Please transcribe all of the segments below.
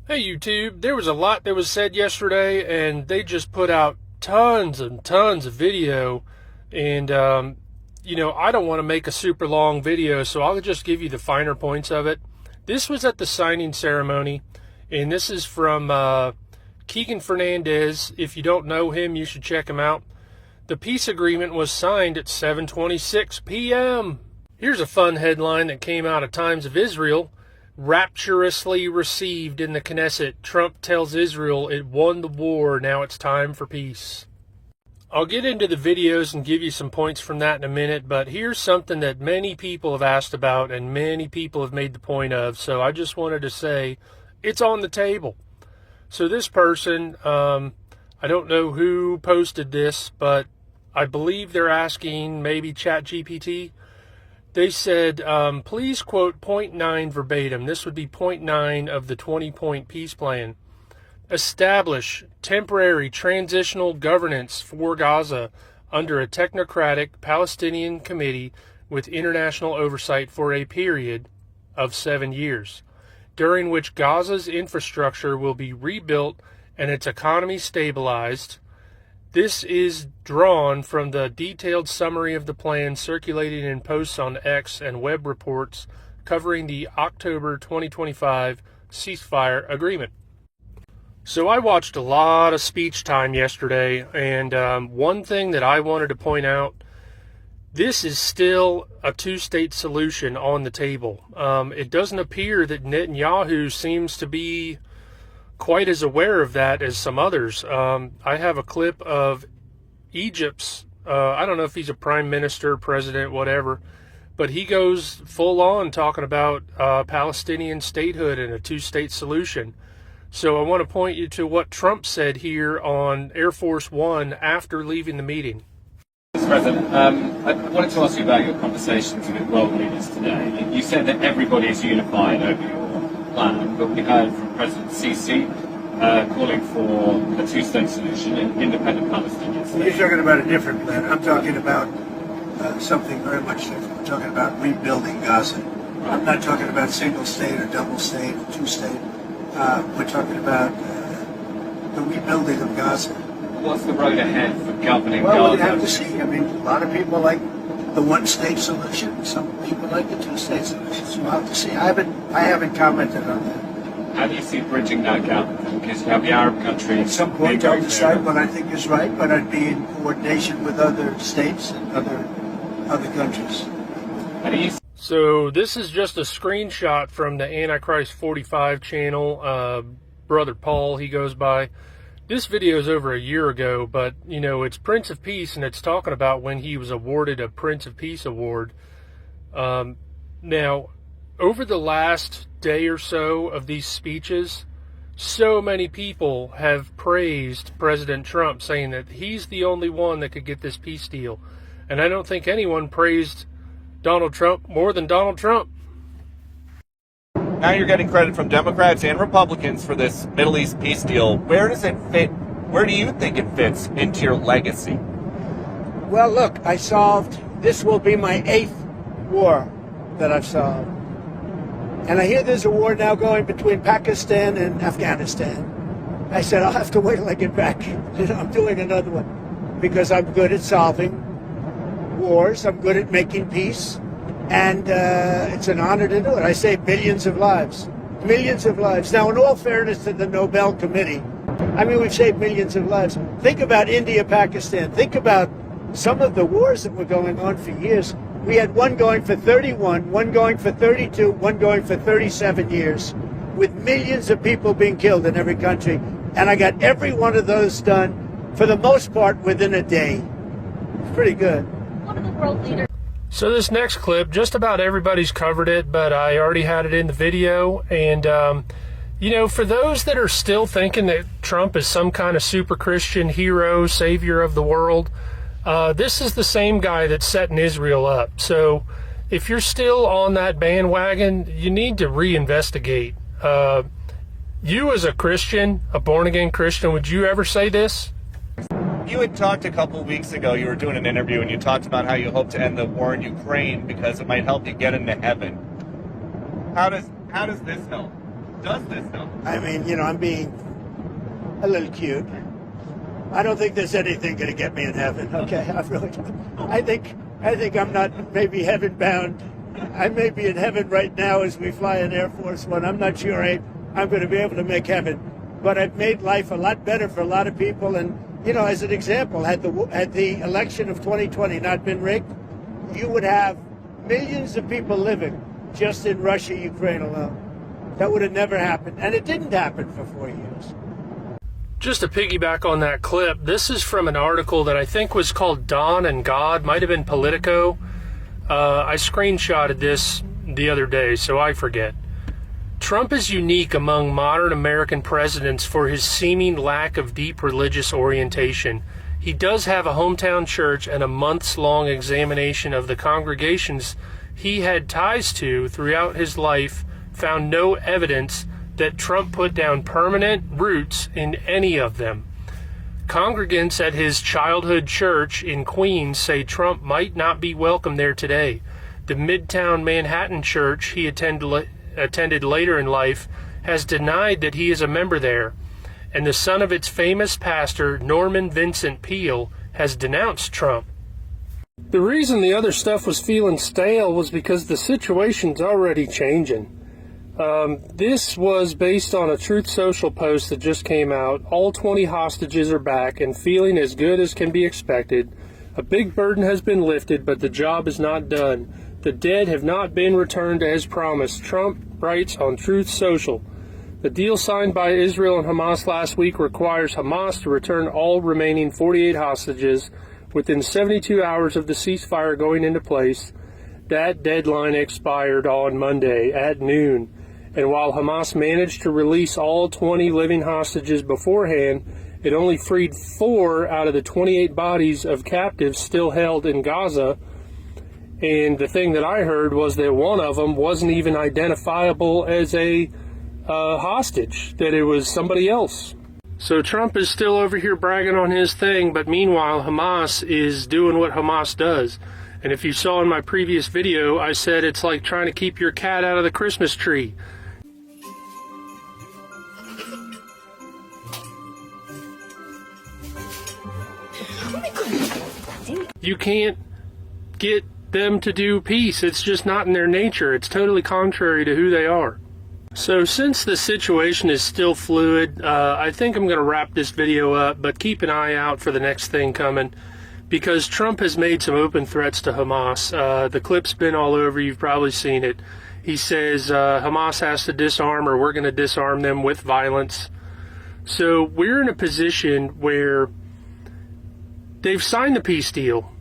Hey YouTube, there was a lot that was said yesterday, and they just put out tons and tons of video. And, I don't want to make a super long video, so I'll just give you the finer points of it. This was at the signing ceremony, and this is from Keegan Fernandez. If you don't know him, you should check him out. The peace agreement was signed at 7:26 p.m. Here's a fun headline that came out of Times of Israel. Rapturously received in the Knesset, Trump tells Israel it won the war, now it's time for peace. I'll get into the videos and give you some points from that in a minute, but here's something that many people have asked about and many people have made the point of, so I just wanted to say it's on the table. So this person, I don't know who posted this, but I believe they're asking maybe ChatGPT. They said, please quote point 9 verbatim. This would be point 9 of the 20-point peace plan. Establish temporary transitional governance for Gaza under a technocratic Palestinian committee with international oversight for a period of 7 years, during which Gaza's infrastructure will be rebuilt and its economy stabilized. This is drawn from the detailed summary of the plan circulating in posts on X and web reports covering the October 2025 ceasefire agreement. So I watched a lot of speech time yesterday, and one thing that I wanted to point out, this is still a two-state solution on the table. It doesn't appear that Netanyahu seems to be quite as aware of that as some others. I have a clip of Egypt's, I don't know if he's a prime minister, president, whatever, but he goes full on talking about Palestinian statehood and a two-state solution. So I want to point you to what Trump said here on Air Force One after leaving the meeting. Mr. President, I wanted to ask you about your conversations with world leaders today. You said that everybody is unified over your plan, but we heard from President Sisi calling for a two-state solution in independent Palestinian state. You're talking about a different plan. I'm talking about something very much different. I'm talking about rebuilding Gaza. Right. I'm not talking about single state or double state or two-state. We're talking about the rebuilding of Gaza. What's the road ahead for governing Gaza? Well, we'd have to see. I mean, a lot of people like the one-state solution. Some people like the two-state solution. So we'll have to see. I haven't commented on that. How do you see bridging that gap? Because you have the Arab countries. At some point, I'll decide what I think is right, but I'd be in coordination with other states and other countries. How do you? So this is just a screenshot from the Antichrist 45 channel. Brother Paul, he goes by. This video is over a year ago, but, it's Prince of Peace, and it's talking about when he was awarded a Prince of Peace award. Now, over the last day or so of these speeches, so many people have praised President Trump, saying that he's the only one that could get this peace deal. And I don't think anyone praised Donald Trump more than Donald Trump. Now you're getting credit from Democrats and Republicans for this Middle East peace deal. Where does it fit? Where do you think it fits into your legacy? Well, look, this will be my 8th war that I've solved. And I hear there's a war now going between Pakistan and Afghanistan. I said, I'll have to wait till I get back. I'm doing another one because I'm good at solving wars. I'm good at making peace. And it's an honor to do it. I saved millions of lives. Millions of lives. Now, in all fairness to the Nobel Committee, we've saved millions of lives. Think about India, Pakistan. Think about some of the wars that were going on for years. We had one going for 31, one going for 32, one going for 37 years, with millions of people being killed in every country. And I got every one of those done, for the most part, within a day. It's pretty good. One of the world leaders. So this next clip, just about everybody's covered it, but I already had it in the video. And, for those that are still thinking that Trump is some kind of super Christian hero, savior of the world, this is the same guy that's setting Israel up. So if you're still on that bandwagon, you need to reinvestigate. You as a Christian, a born-again Christian, would you ever say this? You had talked a couple of weeks ago, you were doing an interview, and you talked about how you hope to end the war in Ukraine because it might help you get into heaven. How does this help? does this, though? I mean, I'm being a little cute. I don't think there's anything going to get me in heaven. Okay, I really don't. I think I'm not maybe heaven bound. I may be in heaven right now as we fly in Air Force One. I'm not sure I'm going to be able to make heaven, but I've made life a lot better for a lot of people. And as an example, had the election of 2020 not been rigged, you would have millions of people living just in Russia, Ukraine alone. That would have never happened, and it didn't happen for 4 years. Just to piggyback on that clip, this is from an article that I think was called Don and God, might have been Politico. I screenshotted this the other day, so I forget. Trump is unique among modern American presidents for his seeming lack of deep religious orientation. He does have a hometown church, and a months-long examination of the congregations he had ties to throughout his life found no evidence that Trump put down permanent roots in any of them. Congregants at his childhood church in Queens say Trump might not be welcome there today. The Midtown Manhattan church he attended later in life has denied that he is a member there, and the son of its famous pastor, Norman Vincent Peale, has denounced Trump. The reason the other stuff was feeling stale was because the situation's already changing. This was based on a Truth Social post that just came out. All 20 hostages are back and feeling as good as can be expected. A big burden has been lifted, but the job is not done. The dead have not been returned as promised, Trump writes on Truth Social. The deal signed by Israel and Hamas last week requires Hamas to return all remaining 48 hostages within 72 hours of the ceasefire going into place. That deadline expired on Monday at noon. And while Hamas managed to release all 20 living hostages beforehand, it only freed 4 out of the 28 bodies of captives still held in Gaza. And the thing that I heard was that one of them wasn't even identifiable as a hostage, that it was somebody else. So Trump is still over here bragging on his thing, but meanwhile Hamas is doing what Hamas does. And if you saw in my previous video, I said it's like trying to keep your cat out of the Christmas tree. You can't get them to do peace. It's just not in their nature. It's totally contrary to who they are. So since the situation is still fluid, I think I'm going to wrap this video up, but keep an eye out for the next thing coming, because Trump has made some open threats to Hamas. The clip's been all over. You've probably seen it. He says Hamas has to disarm, or we're going to disarm them with violence. So we're in a position where they've signed the peace deal.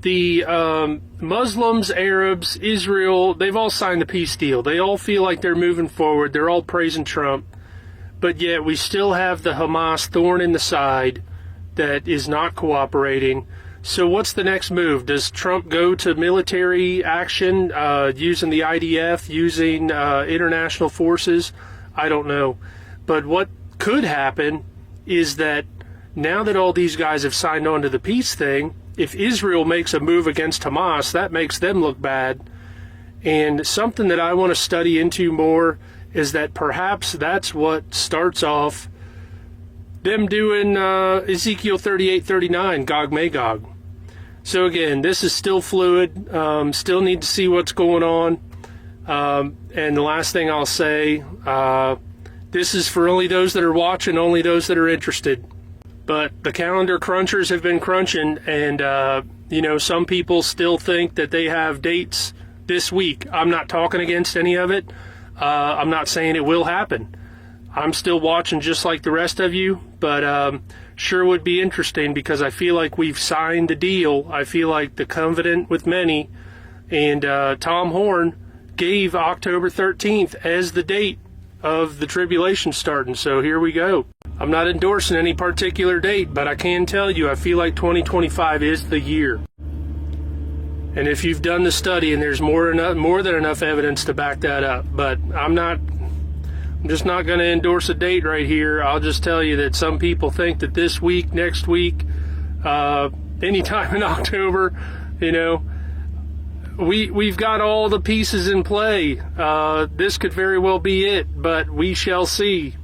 The Muslims, Arabs, Israel, they've all signed the peace deal. They all feel like they're moving forward. They're all praising Trump. But yet we still have the Hamas thorn in the side that is not cooperating. So what's the next move? Does Trump go to military action using the IDF, using international forces? I don't know. But what could happen is that now that all these guys have signed on to the peace thing, if Israel makes a move against Hamas, that makes them look bad. And something that I want to study into more is that perhaps that's what starts off them doing Ezekiel 38:39, Gog Magog. So again, this is still fluid. Still need to see what's going on. And the last thing I'll say, this is for only those that are watching, only those that are interested. But the calendar crunchers have been crunching, and, some people still think that they have dates this week. I'm not talking against any of it. I'm not saying it will happen. I'm still watching just like the rest of you, but sure would be interesting, because I feel like we've signed the deal. I feel like the covenant with many, and Tom Horn gave October 13th as the date of the tribulation starting, so here we go. I'm not endorsing any particular date, but I can tell you I feel like 2025 is the year. And if you've done the study, and there's more than enough evidence to back that up, but I'm just not going to endorse a date right here. I'll just tell you that some people think that this week, next week, anytime in October, we've got all the pieces in play. This could very well be it, but we shall see.